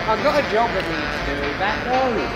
I've got a job that needs doing, that goes.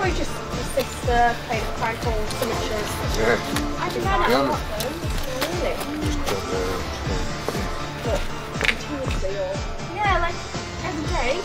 Just your sister played a prank on signatures. Yeah. I did that a lot though. Really? But continuously or? Yeah, like every day.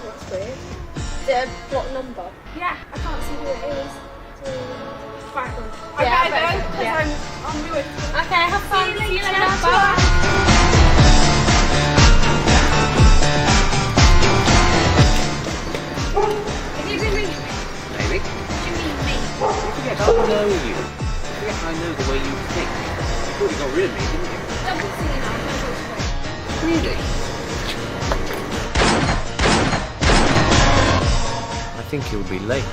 That's weird. Is it a block number? Yeah, I can't see who it is. So, right. Yeah, okay, then, because I'm new at it. Okay, have fun. See you later. Bye. I know you. I know the way you think. You thought you got rid of me, didn't you? Don't be silly now. Really? I think he'll be late.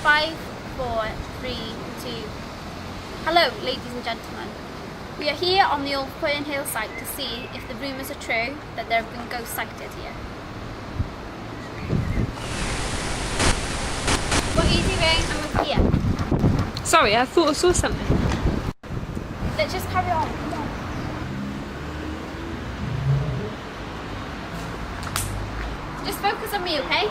5, 4, 3, 2. Hello, ladies and gentlemen. We are here on the old Fernhill site to see if the rumours are true that there have been ghosts sighted here. What are you doing? I'm over here. Sorry, I thought I saw something. Let's just carry on. Come on. Just focus on me, okay?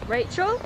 Rachel?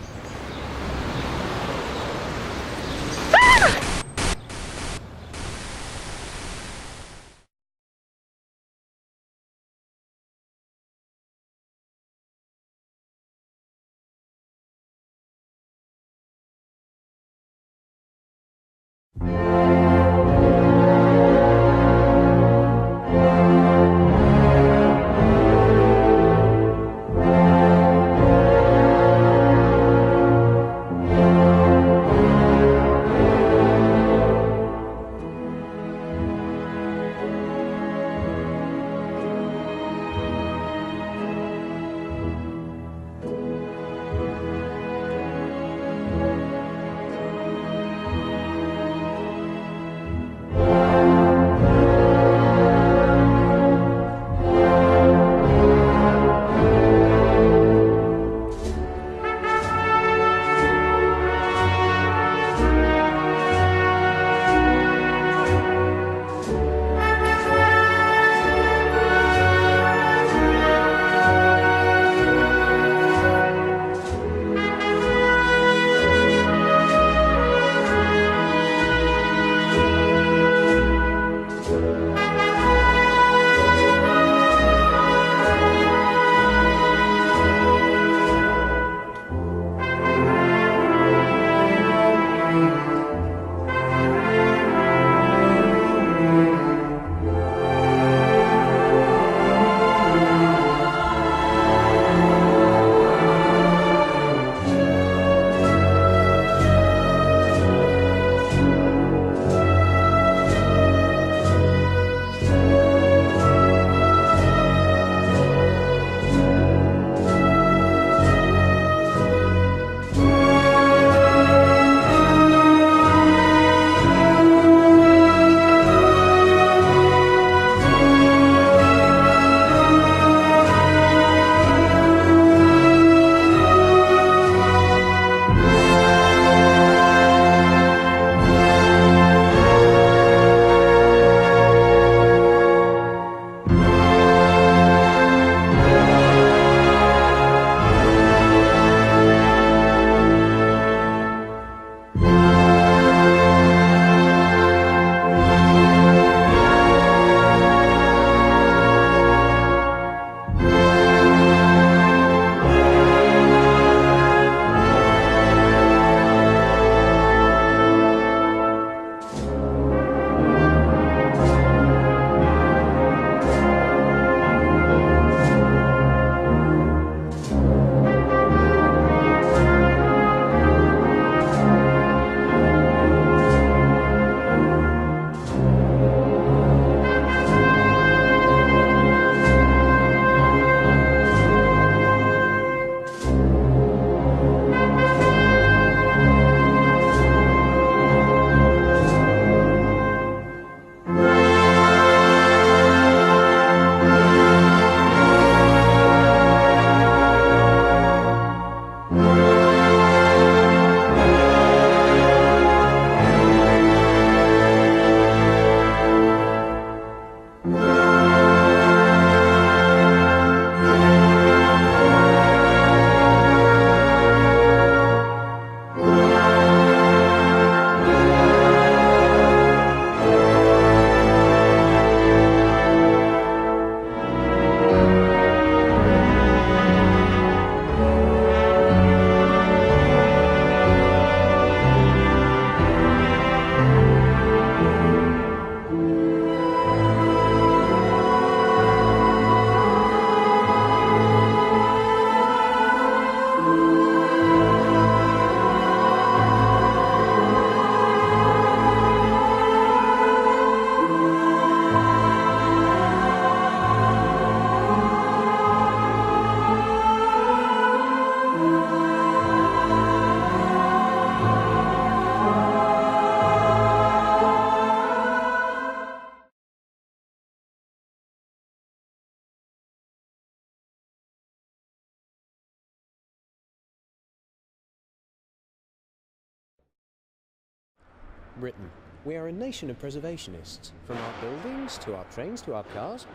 Britain. We are a nation of preservationists, from our buildings to our trains to our cars.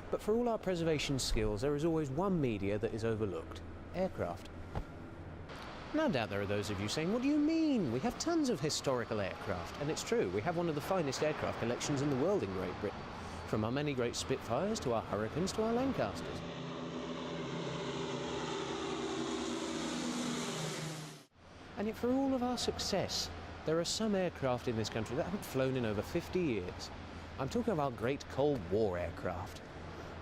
But for all our preservation skills, there is always one media that is overlooked: aircraft. No doubt there are those of you saying, what do you mean? We have tons of historical aircraft. And it's true, we have one of the finest aircraft collections in the world in Great Britain. From our many great Spitfires to our Hurricanes to our Lancasters. And yet for all of our success, there are some aircraft in this country that haven't flown in over 50 years. I'm talking of our great Cold War aircraft,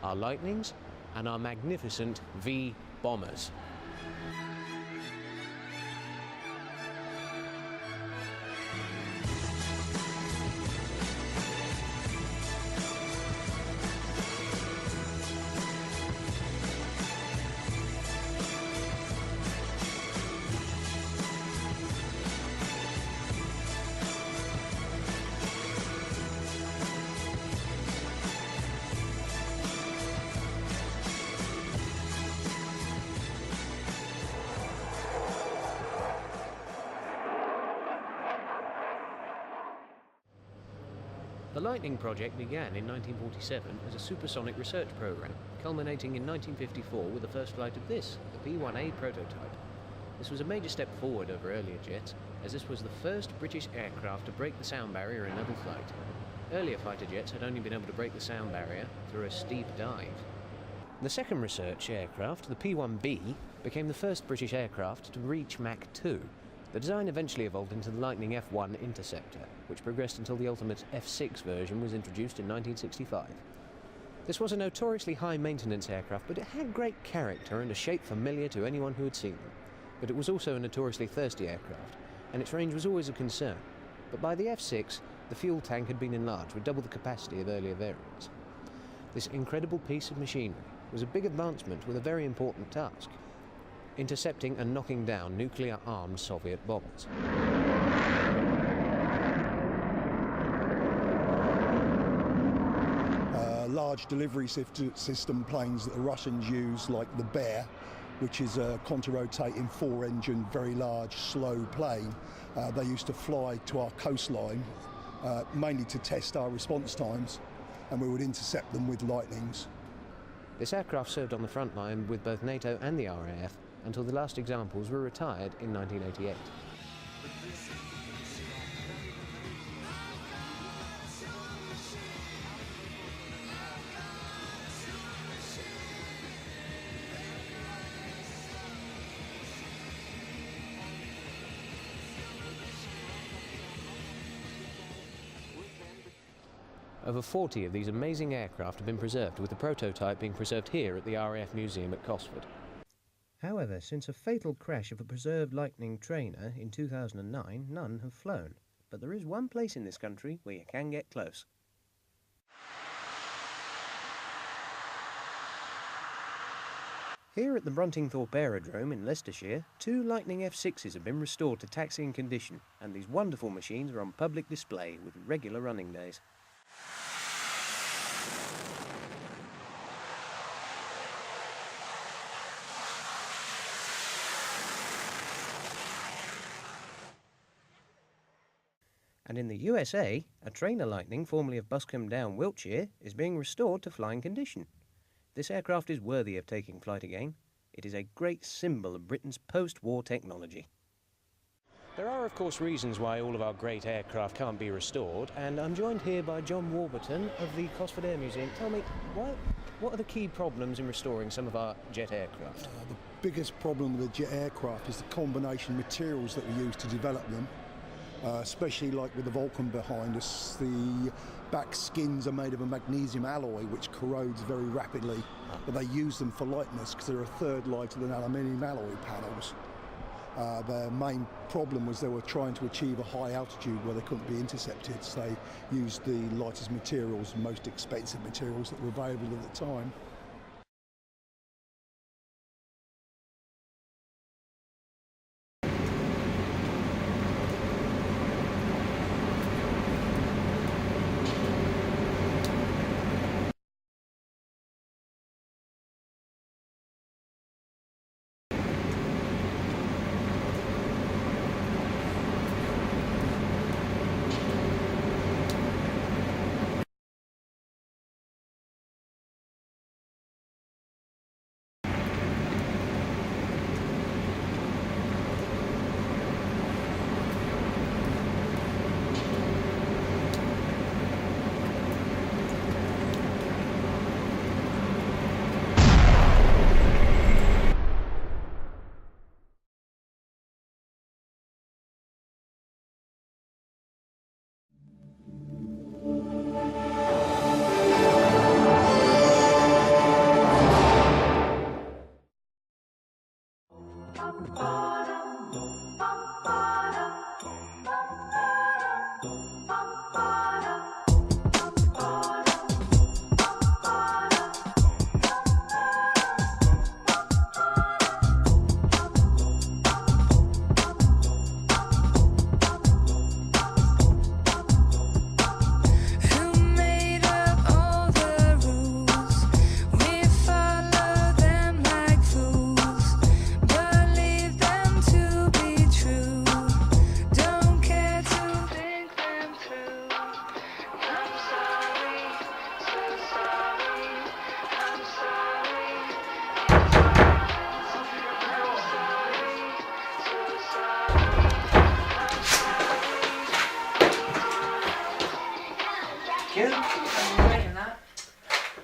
our Lightnings and our magnificent V bombers. The Lightning project began in 1947 as a supersonic research program, culminating in 1954 with the first flight of this, the P-1A prototype. This was a major step forward over earlier jets, as this was the first British aircraft to break the sound barrier in level flight. Earlier fighter jets had only been able to break the sound barrier through a steep dive. The second research aircraft, the P-1B, became the first British aircraft to reach Mach 2. The design eventually evolved into the Lightning F-1 Interceptor, which progressed until the ultimate F-6 version was introduced in 1965. This was a notoriously high-maintenance aircraft, but it had great character and a shape familiar to anyone who had seen them. But it was also a notoriously thirsty aircraft, and its range was always a concern. But by the F-6, the fuel tank had been enlarged with double the capacity of earlier variants. This incredible piece of machinery was a big advancement with a very important task: intercepting and knocking down nuclear-armed Soviet bombers. Large delivery system planes that the Russians use, like the Bear, which is a contra-rotating 4-engine, very large, slow plane. They used to fly to our coastline, mainly to test our response times, and we would intercept them with Lightnings. This aircraft served on the front line with both NATO and the RAF until the last examples were retired in 1988. Over 40 of these amazing aircraft have been preserved, with the prototype being preserved here at the RAF Museum at Cosford. However, since a fatal crash of a preserved Lightning trainer in 2009, none have flown. But there is one place in this country where you can get close. Here at the Bruntingthorpe Aerodrome in Leicestershire, 2 Lightning F6s have been restored to taxiing condition, and these wonderful machines are on public display with regular running days. And in the USA, a trainer Lightning, formerly of Buscombe Down, Wiltshire, is being restored to flying condition. This aircraft is worthy of taking flight again. It is a great symbol of Britain's post-war technology. There are, of course, reasons why all of our great aircraft can't be restored, and I'm joined here by John Warburton of the Cosford Air Museum. Tell me, what are the key problems in restoring some of our jet aircraft? The biggest problem with the jet aircraft is the combination of materials that we use to develop them. Especially like with the Vulcan behind us, the back skins are made of a magnesium alloy which corrodes very rapidly, but they use them for lightness because they're a third lighter than aluminium alloy panels. Their main problem was they were trying to achieve a high altitude where they couldn't be intercepted, so they used the lightest materials, most expensive materials that were available at the time.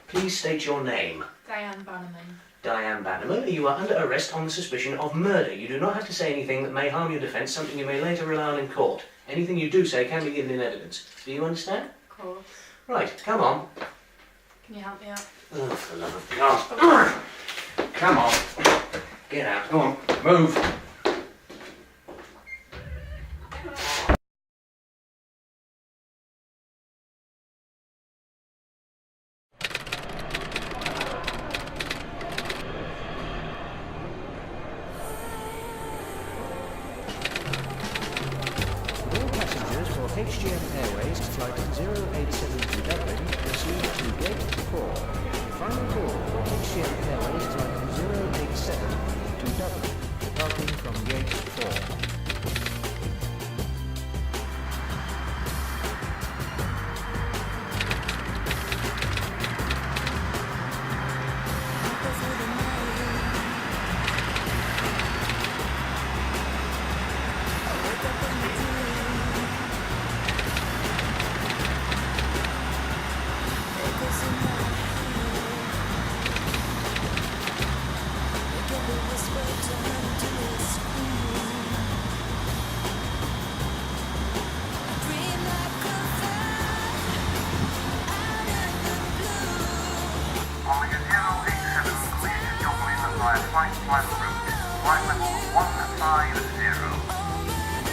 Please state your name. Diane Bannerman. Diane Bannerman, you are under arrest on the suspicion of murder. You do not have to say anything that may harm your defence, something you may later rely on in court. Anything you do say can be given in evidence. Do you understand? Of course. Right, come on. Can you help me out? Oh, for the love of God. Come on. Get out. Go on. Move. HGM Airways flight 087 to Dublin, proceed to gate 4. Final call for HGM Airways flight 087 to Dublin, departing from gate 4.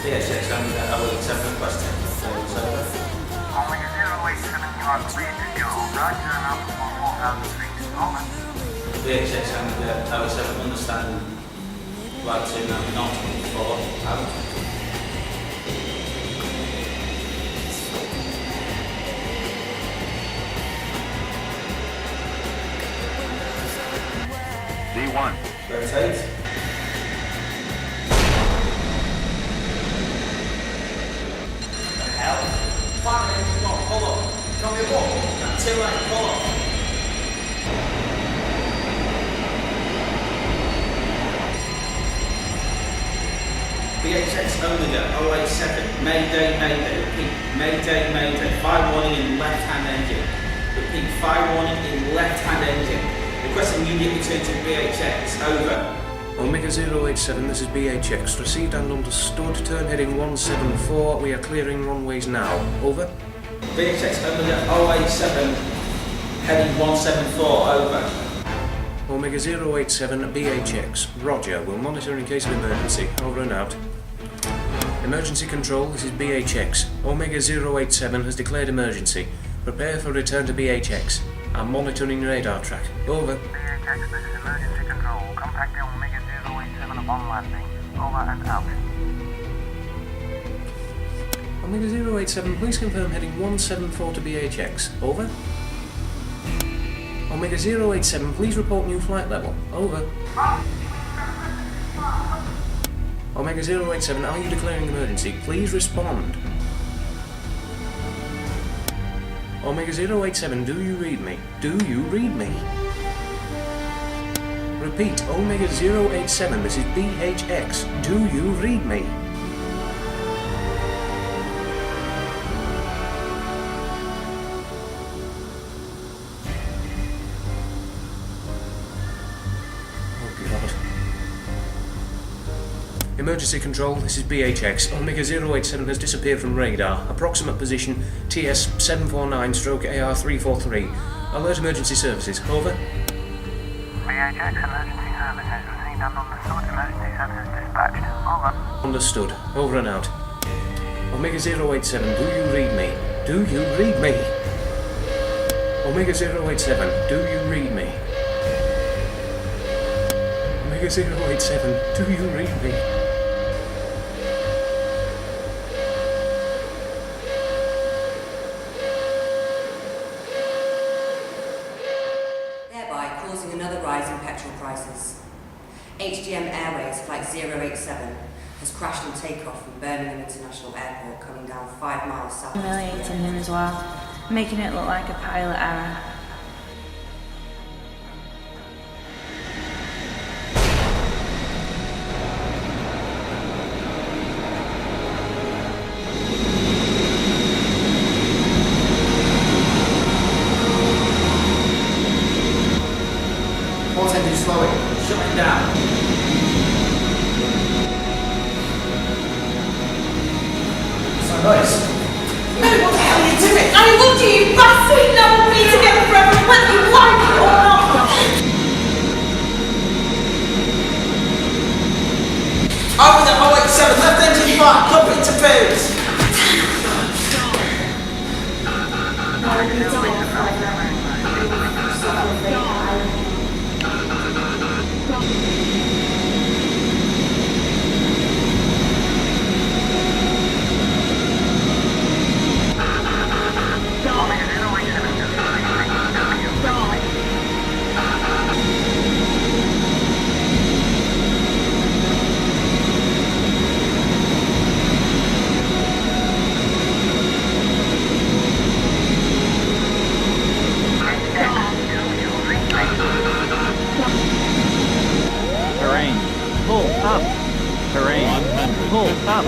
DHX and LE7 requesting. Omega 087, you are cleared to go. Roger, and up for 4,000 feet. Over. DHX and LE7 understand. Right to not for out. D1. Rotate. BHX Omega 087, Mayday, Mayday, repeat, Mayday, Mayday, fire warning in left-hand engine, repeat, fire warning in left-hand engine, request immediate return to BHX, over. Omega 087, this is BHX, received and understood, turn heading 174, we are clearing runways now, over. BHX Omega 087, heading 174, over. Omega 087, BHX, roger, we'll monitor in case of emergency, over and out. Emergency control, this is BHX. Omega 087 has declared emergency. Prepare for return to BHX. I'm monitoring radar track. Over. BHX, this is emergency control. Contact the Omega 087 upon landing. Over and out. Omega 087, please confirm heading 174 to BHX. Over. Omega 087, please report new flight level. Over. Omega 087, are you declaring emergency? Please respond. Omega 087, do you read me? Do you read me? Repeat, Omega 087, this is BHX. Do you read me? Emergency control, this is BHX. Omega 087 has disappeared from radar. Approximate position TS749/AR343. Alert emergency services. Over. BHX emergency services received and understood. Emergency services dispatched. Over. Understood. Over and out. Omega 087, do you read me? Do you read me? Omega 087, do you read me? Omega 087, do you read me? Thereby causing another rise in petrol prices. HDM Airways Flight 087 has crashed on takeoff from Birmingham International Airport, coming down 5 miles south. Humiliating him as well, making it look like a pilot error. Port engine slowing, shutting down. So nice. No, what the hell are you doing? I loved you, you bastard! Now we need to get forever, whether you like it or not! Over the 087, left engine fire, jump interference. Terrain. Pull up. Terrain. Pull up.